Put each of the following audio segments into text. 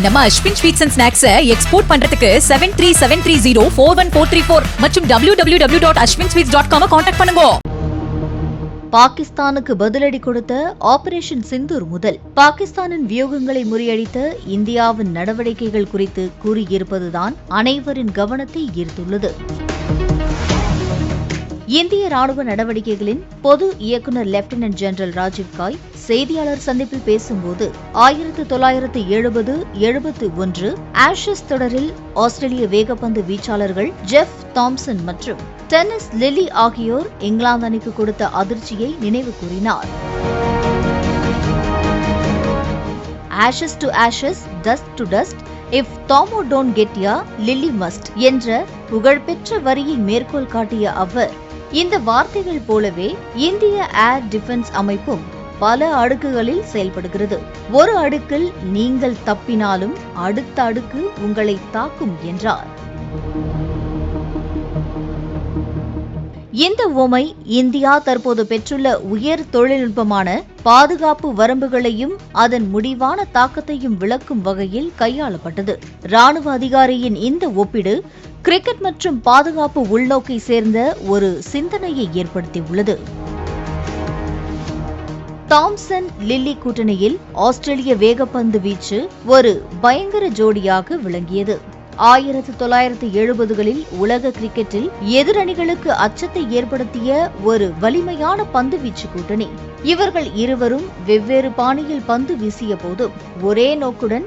நம்ம Ashwin sweets and snacks export பண்றதுக்கு 7373041434 மற்றும் www.ashwinsweets.com கான்டாக்ட் பண்ணுங்க. பாகிஸ்தானுக்கு பதிலடி கொடுத்த ஆபரேஷன் சிந்தூர் முதல் பாகிஸ்தானின் வியூகங்களை முறியடித்த இந்தியாவின் நடவடிக்கைகள் குறித்து கூறியிருப்பதுதான் அனைவரின் கவனத்தை ஈர்த்துள்ளது. இந்திய ராணுவ நடவடிக்கைகளின் பொது இயக்குநர் லெப்டினன்ட் ஜெனரல் ராஜீவ் காய் செய்தியாளர் சந்திப்பில் பேசும்போது 1970-71 ஆஷஸ் தொடரில் ஆஸ்திரேலிய வேகப்பந்து வீச்சாளர்கள் ஜெஃப் தாம்சன் மற்றும் டென்னிஸ் லில்லி ஆகியோர் இங்கிலாந்து அணிக்கு கொடுத்த அதிர்ச்சியை நினைவு கூறினார். Ashes to Ashes, dust to dust, if Thommo don't get ya, lily must என்ற புகழ்பெற்ற வரியை மேற்கோள் காட்டிய அவர், இந்த வார்த்தைகள் போலவே இந்திய ஏர் டிஃபென்ஸ் அமைப்பும் பல அடுக்குகளில் செயல்படுகிறது. ஒரு அடுக்கில் நீங்கள் தப்பினாலும் அடுத்த அடுக்கு உங்களை தாக்கும் என்றார். இந்த உவமை இந்தியா தற்போது பெற்றுள்ள உயர் தொழில்நுட்பமான பாதுகாப்பு வரம்புகளையும் அதன் முடிவான தாக்கத்தையும் விளக்கும் வகையில் கையாளப்பட்டது. ராணுவ அதிகாரியின் இந்த ஒப்பீடு கிரிக்கெட் மற்றும் பாதுகாப்பு உள்நோக்கை சேர்ந்த ஒரு சிந்தனையை ஏற்படுத்தியுள்ளது. தாம்சன் லில்லி கூட்டணியில் ஆஸ்திரேலிய வேகப்பந்து வீச்சு ஒரு பயங்கர ஜோடியாக விளங்கியது. 1970களில் உலக கிரிக்கெட்டில் எதிரணிகளுக்கு அச்சத்தை ஏற்படுத்திய ஒரு வலிமையான பந்து வீச்சு கூட்டணி. இவர்கள் இருவரும் வெவ்வேறு பாணியில் பந்து வீசிய போதும் ஒரே நோக்குடன்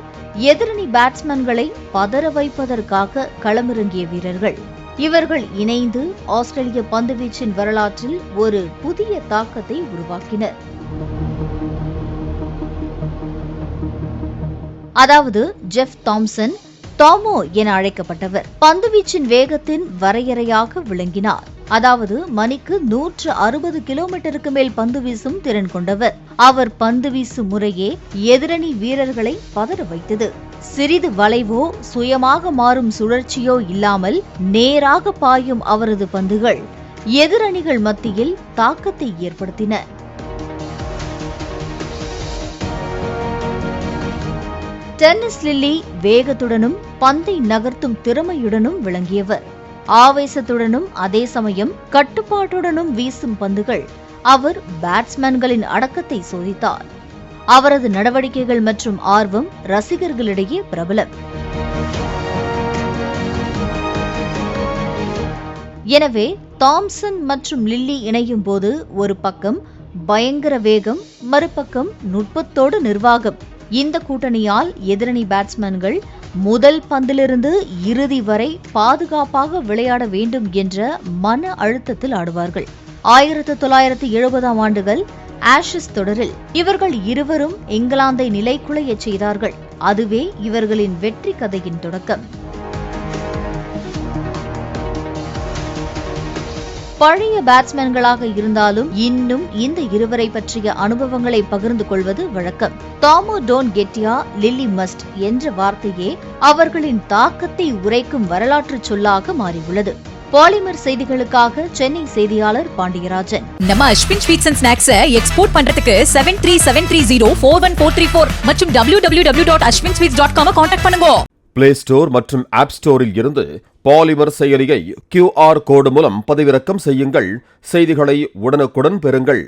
எதிரணி பேட்ஸ்மேன்களை பதற வைப்பதற்காக களமிறங்கிய வீரர்கள். இவர்கள் இணைந்து ஆஸ்திரேலிய பந்துவீச்சின் வரலாற்றில் ஒரு புதிய தாக்கத்தை உருவாக்கினர். அதாவது ஜெஃப் தாம்சன், டாமோ என அழைக்கப்பட்டவர் பந்துவீச்சின் வேகத்தின் வரையறையாக விளங்கினார். அதாவது மணிக்கு 160 கிலோமீட்டருக்கு மேல் பந்து வீசும் திறன் கொண்டவர். அவர் பந்து வீசும் முறையே எதிரணி வீரர்களை பதற வைத்தது. சிறிது வளைவோ சுயமாக மாறும் சுழற்சியோ இல்லாமல் நேராக பாயும் அவரது பந்துகள் எதிரணிகள் மத்தியில் தாக்கத்தை ஏற்படுத்தின. டென்னிஸ் லில்லி வேகத்துடனும் பந்தை நகர்த்தும் திறமையுடனும் விளங்கியவர். ஆவேசத்துடனும் அதே சமயம் கட்டுப்பாட்டுடனும் வீசும் பந்துகள் அவர் பேட்ஸ்மேன்களின் அடக்கத்தை சோதித்தார். அவரது நடவடிக்கைகள் மற்றும் ஆர்வம் ரசிகர்களிடையே பிரபலம். எனவே தாம்சன் மற்றும் லில்லி இணையும் போது ஒரு பக்கம் பயங்கர வேகம், மறுபக்கம் நுட்பத்தோடு நிர்வாகம். இந்த கூட்டணியால் எதிரணி பேட்ஸ்மேன்கள் முதல் பந்திலிருந்து இறுதி வரை பாதுகாப்பாக விளையாட வேண்டும் என்ற மன அழுத்தத்தில் ஆடுவார்கள். 1970ஆம் ஆண்டுகள் ஆஷஸ் தொடரில் இவர்கள் இருவரும் இங்கிலாந்தை நிலைகுலையச் செய்தார்கள். அதுவே இவர்களின் வெற்றி கதையின் தொடக்கம். பழைய பேட்ஸ்மேன்களாக இருந்தாலும் இன்னும் இந்த இருவரை பற்றிய அனுபவங்களை பகிர்ந்து கொள்வது வழக்கம். தாமோ don't get ya, lily must என்ற வார்த்தையே அவர்களின் தாக்கத்தை உரைக்கும் வரலாற்று சொல்லாக மாறியுள்ளது. பாலிமர் செய்திகளுக்காக சென்னை செய்தியாளர் பாண்டியராஜன். நம்ம Ashwin sweets and snacks export பண்றதுக்கு 7373041434 மற்றும் www.ashwinsweets.com கான்டாக்ட் பண்ணுங்க. பிளே ஸ்டோர் மற்றும் ஆப் ஸ்டோரில் இருந்து பாலிமர் செயலியை QR கோடு மூலம் பதிவிறக்கம் செய்யுங்கள். செய்திகளை உடனுக்குடன் பெறுங்கள்.